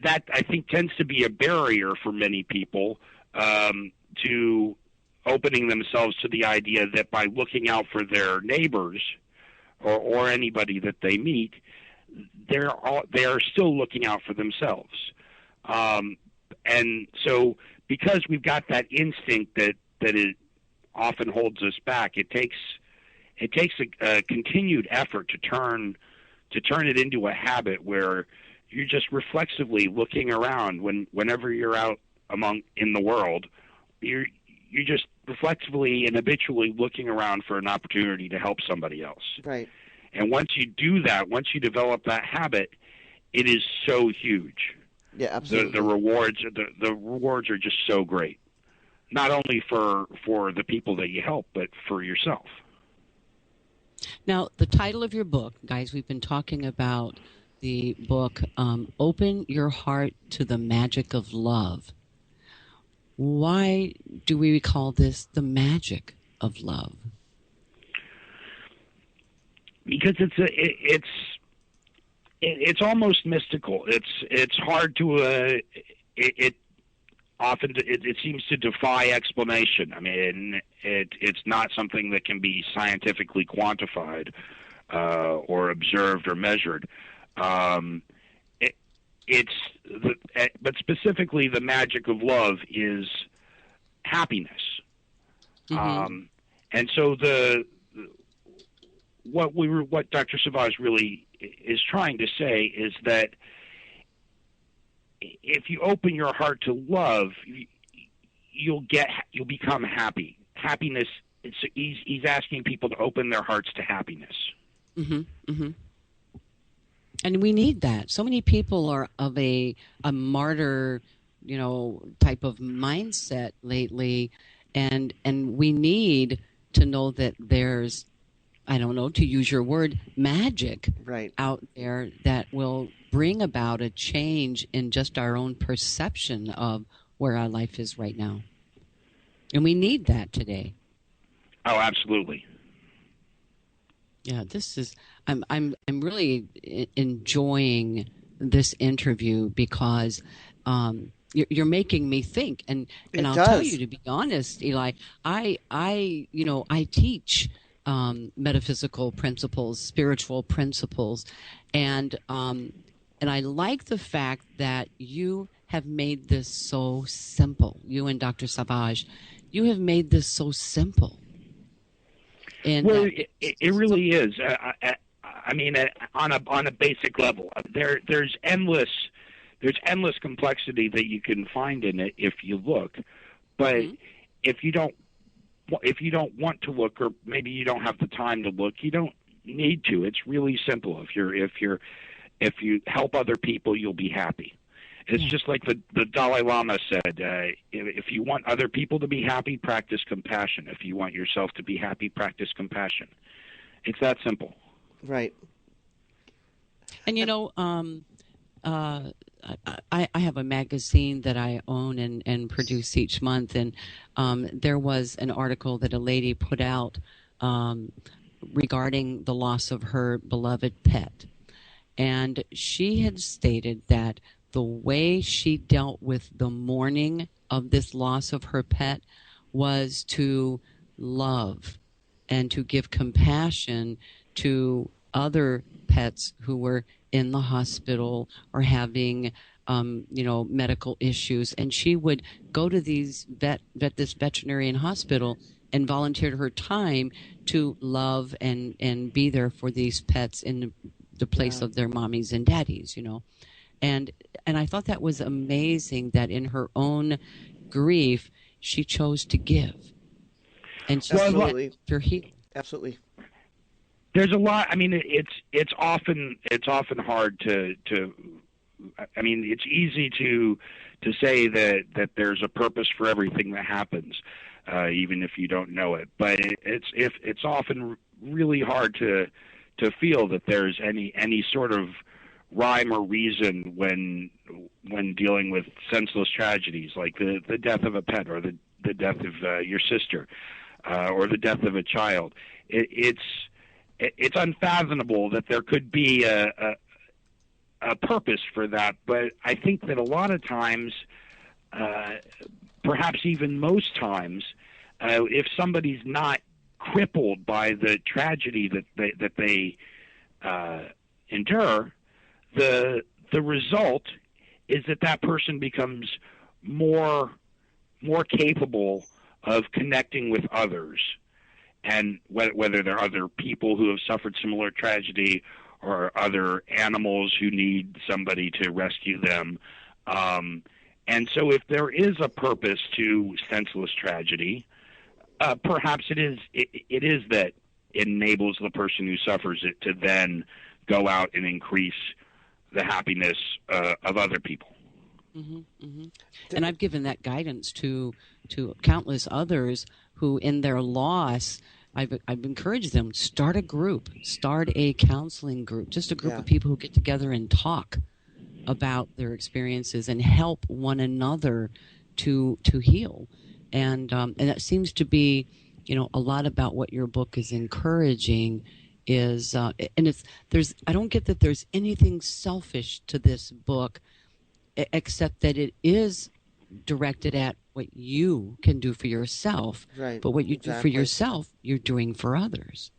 that I think tends to be a barrier for many people to opening themselves to the idea that by looking out for their neighbors or anybody that they meet, they are still looking out for themselves. And so because we've got that instinct that it often holds us back, it takes a continued effort to turn it into a habit where you're just reflexively looking around whenever you're out in the world. You're just reflexively and habitually looking around for an opportunity to help somebody else. Right. And once you do that, once you develop that habit, it is so huge. Yeah, absolutely. The rewards are just so great. Not only for the people that you help, but for yourself. Now, the title of your book, guys, we've been talking about the book, Open Your Heart to the Magic of Love. Why do we call this the magic of love? Because it's almost mystical. It's hard to it seems to defy explanation. I mean, it's not something that can be scientifically quantified or observed or measured. But specifically, the magic of love is happiness. Mm-hmm. And so what Dr. Savage really is trying to say is that if you open your heart to love, you'll become happy. Happiness. He's asking people to open their hearts to happiness. Mm-hmm. Mm-hmm. And we need that. So many people are of a martyr, type of mindset lately, and we need to know that there's, I don't know, to use your word, magic out there that will bring about a change in just our own perception of where our life is right now. And we need that today. Oh, absolutely. Yeah, this is I'm really enjoying this interview because you're making me think, and I'll tell you, to be honest, Eli, I teach metaphysical principles, spiritual principles, and I like the fact that you have made this so simple. You and Dr. Savage, you have made this so simple. And well, it really is. I mean, on a basic level, there's endless complexity that you can find in it if you look. But mm-hmm. if you don't want to look, or maybe you don't have the time to look, you don't need to. It's really simple. If you help other people, you'll be happy. It's just like the Dalai Lama said, if you want other people to be happy, practice compassion. If you want yourself to be happy, practice compassion. It's that simple. Right. And, I have a magazine that I own and produce each month, and there was an article that a lady put out regarding the loss of her beloved pet. And she had stated that the way she dealt with the mourning of this loss of her pet was to love and to give compassion to other pets who were in the hospital or having, medical issues. And she would go to this veterinarian hospital and volunteered her time to love and be there for these pets in the place of their mommies and daddies, And I thought that was amazing that in her own grief, she chose to give. And she Absolutely. There's a lot. I mean, it's often hard to. I mean, it's easy to say that there's a purpose for everything that happens, even if you don't know it. But it's often really hard to feel that there's any sort of rhyme or reason when dealing with senseless tragedies like the death of a pet or the death of your sister or the death of a child. It's unfathomable that there could be a a purpose for that, but I think that a lot of times, perhaps even most times, if somebody's not crippled by the tragedy that they endure, the result is that person becomes more capable of connecting with others, and whether they're other people who have suffered similar tragedy or other animals who need somebody to rescue them. And so if there is a purpose to senseless tragedy, perhaps it is that it enables the person who suffers it to then go out and increase the happiness of other people. Mm-hmm, mm-hmm. And I've given that guidance to countless others who, in their loss, I've encouraged them, start a group, start a counseling group, just a group of people who get together and talk about their experiences and help one another to heal. And that seems to be, a lot about what your book is encouraging is, I don't get that there's anything selfish to this book, except that it is directed at what you can do for yourself. Right. But what you do for yourself, you're doing for others.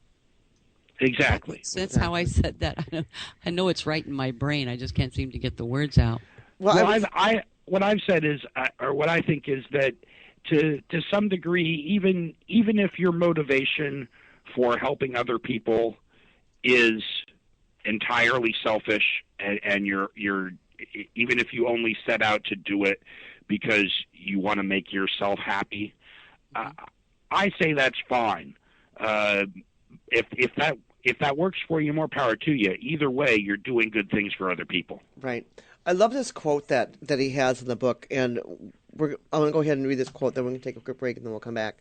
Exactly. That's how I said that. I know it's right in my brain. I just can't seem to get the words out. Well, what I've said is, or what I think is that to some degree, even if your motivation for helping other people is entirely selfish, and you're even if you only set out to do it because you want to make yourself happy, I say that's fine. If that works for you, more power to you. Either way, you're doing good things for other people. Right. I love this quote that he has in the book, and I'm going to go ahead and read this quote, then we're going to take a quick break, and then we'll come back.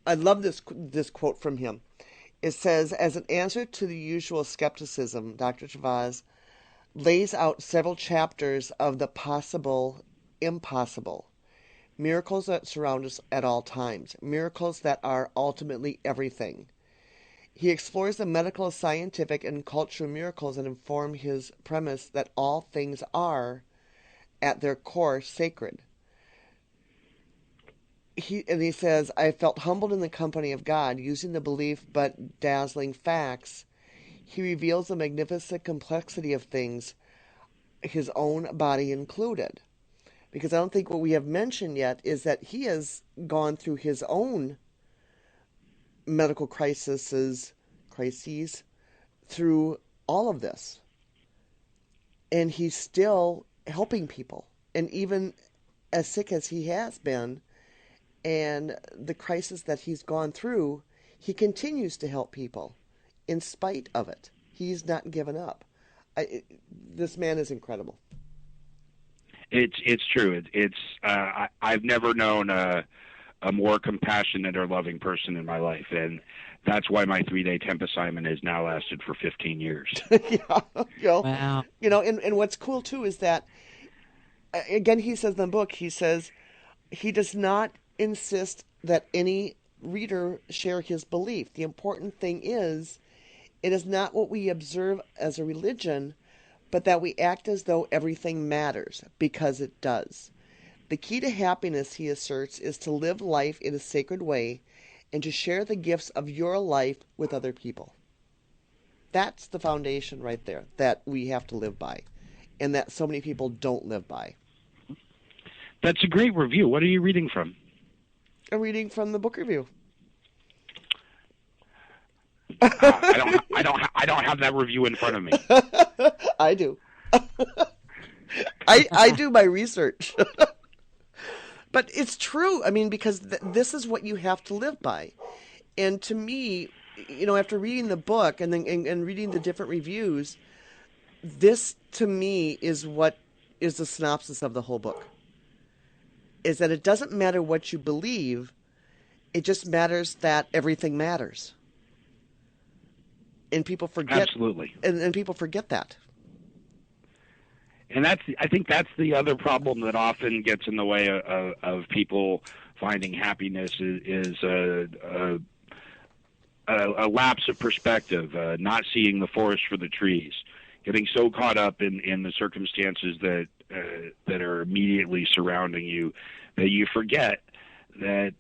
I love this quote from him. It says, as an answer to the usual skepticism, Dr. Chavez lays out several chapters of the possible impossible, miracles that surround us at all times, miracles that are ultimately everything. He explores the medical, scientific, and cultural miracles that inform his premise that all things are, at their core, sacred. He says, I felt humbled in the company of God, using the belief but dazzling facts. He reveals the magnificent complexity of things, his own body included. Because I don't think what we have mentioned yet is that he has gone through his own medical crises through all of this. And he's still helping people. And even as sick as he has been, and the crisis that he's gone through, he continues to help people in spite of it. He's not given up. This man is incredible. It's true. I've never known a more compassionate or loving person in my life, and that's why my 3-day temp assignment has now lasted for 15 years. Wow. And what's cool too is that, again, he says in the book, he says he does not insist that any reader share his belief. The important thing is, it is not what we observe as a religion, but that we act as though everything matters, because it does. The key to happiness, he asserts, is to live life in a sacred way and to share the gifts of your life with other people. That's the foundation right there that we have to live by, and that so many people don't live by. That's a great review. What are you reading from? I'm reading from the book review. I don't have that review in front of me. I do. I do my research. But it's true. I mean, because this is what you have to live by. And to me, after reading the book and then and reading the different reviews, this to me is what is the synopsis of the whole book. Is that it doesn't matter what you believe, it just matters that everything matters. And people forget. Absolutely. And people forget that. And I think that's the other problem that often gets in the way of people finding happiness is a lapse of perspective, not seeing the forest for the trees. getting so caught up in the circumstances that that are immediately surrounding you that you forget that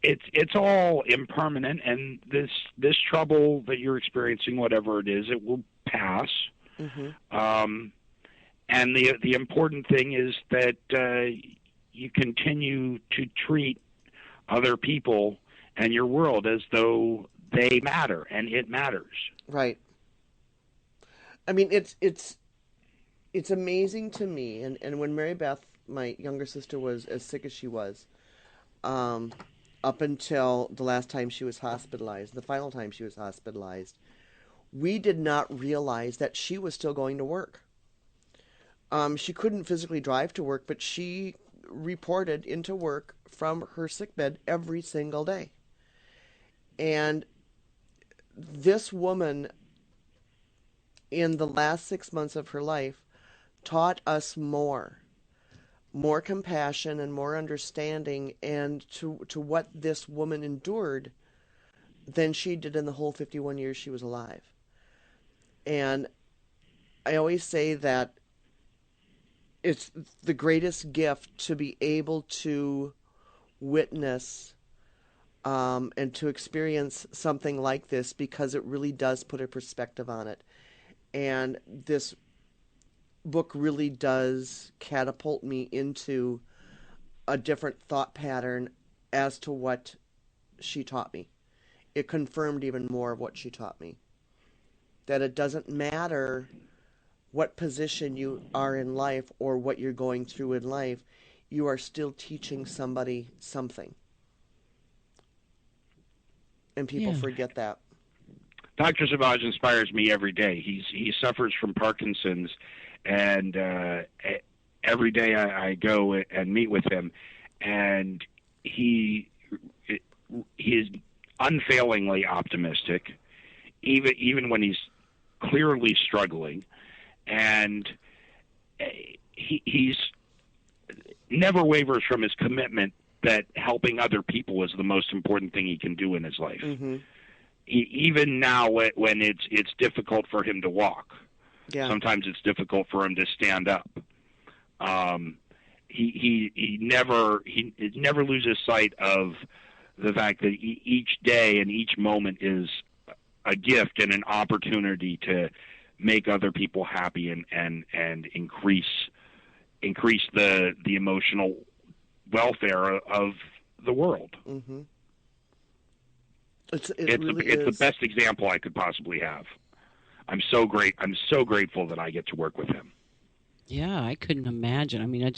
it's all impermanent, and this trouble that you're experiencing, whatever it is, it will pass. And the important thing is that you continue to treat other people and your world as though they matter, and it matters. Right. I mean, it's amazing to me, and when Mary Beth, my younger sister, was as sick as she was, up until the last time she was hospitalized, the final time she was hospitalized, we did not realize that she was still going to work. She couldn't physically drive to work, but she reported into work from her sickbed every single day. And this woman, in the last 6 months of her life, taught us more compassion and more understanding and to what this woman endured than she did in the whole 51 years she was alive. And I always say that it's the greatest gift to be able to witness and to experience something like this, because it really does put a perspective on it. And this book really does catapult me into a different thought pattern as to what she taught me. It confirmed even more of what she taught me. That it doesn't matter what position you are in life or what you're going through in life, you are still teaching somebody something. And people forget that. Dr. Savage inspires me every day. He suffers from Parkinson's, and every day I go and meet with him, and he is unfailingly optimistic, even when he's clearly struggling, and he's never wavers from his commitment that helping other people is the most important thing he can do in his life. Even now, when it's difficult for him to walk, sometimes it's difficult for him to stand up. He never loses sight of the fact that each day and each moment is a gift and an opportunity to make other people happy and increase the emotional welfare of the world. It's the best example I could possibly have. I'm so grateful that I get to work with him. Yeah, I couldn't imagine. I mean,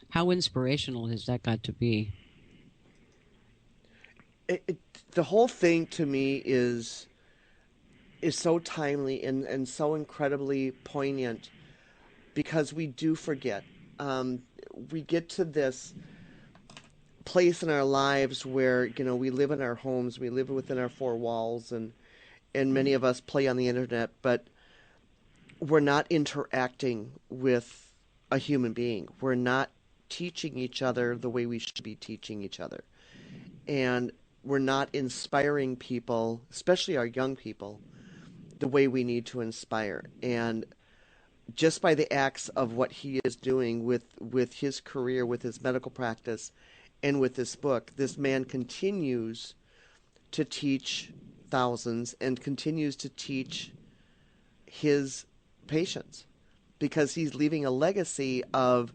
how inspirational has that got to be? The whole thing to me is so timely and so incredibly poignant, because we do forget. We get to this place in our lives where, we live in our homes, we live within our four walls, and many of us play on the internet, but we're not interacting with a human being. We're not teaching each other the way we should be teaching each other. And we're not inspiring people, especially our young people, the way we need to inspire. And just by the acts of what he is doing with his career, with his medical practice, and with this book, this man continues to teach thousands and continues to teach his patients, because he's leaving a legacy of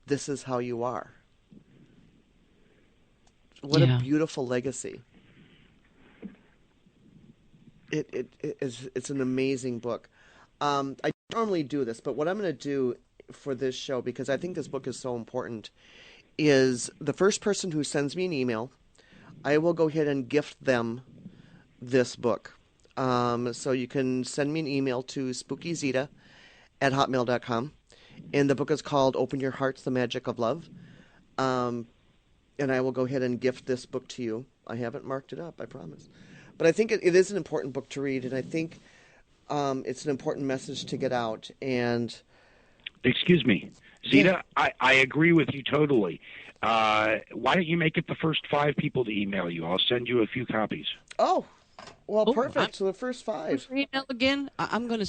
this is how you are. What a beautiful legacy. It's an amazing book. I don't normally do this, but what I'm going to do for this show, because I think this book is so important, is the first person who sends me an email, I will go ahead and gift them this book. So you can send me an email to spookyzeta@hotmail.com. And the book is called Open Your Hearts, The Magic of Love. And I will go ahead and gift this book to you. I haven't marked it up, I promise. But I think it is an important book to read, and I think it's an important message to get out. And excuse me, Zeta, I agree with you totally. Why don't you make it the first 5 people to email you? I'll send you a few copies. Oh, Well, perfect. So the first 5. What's your email again? I'm gonna.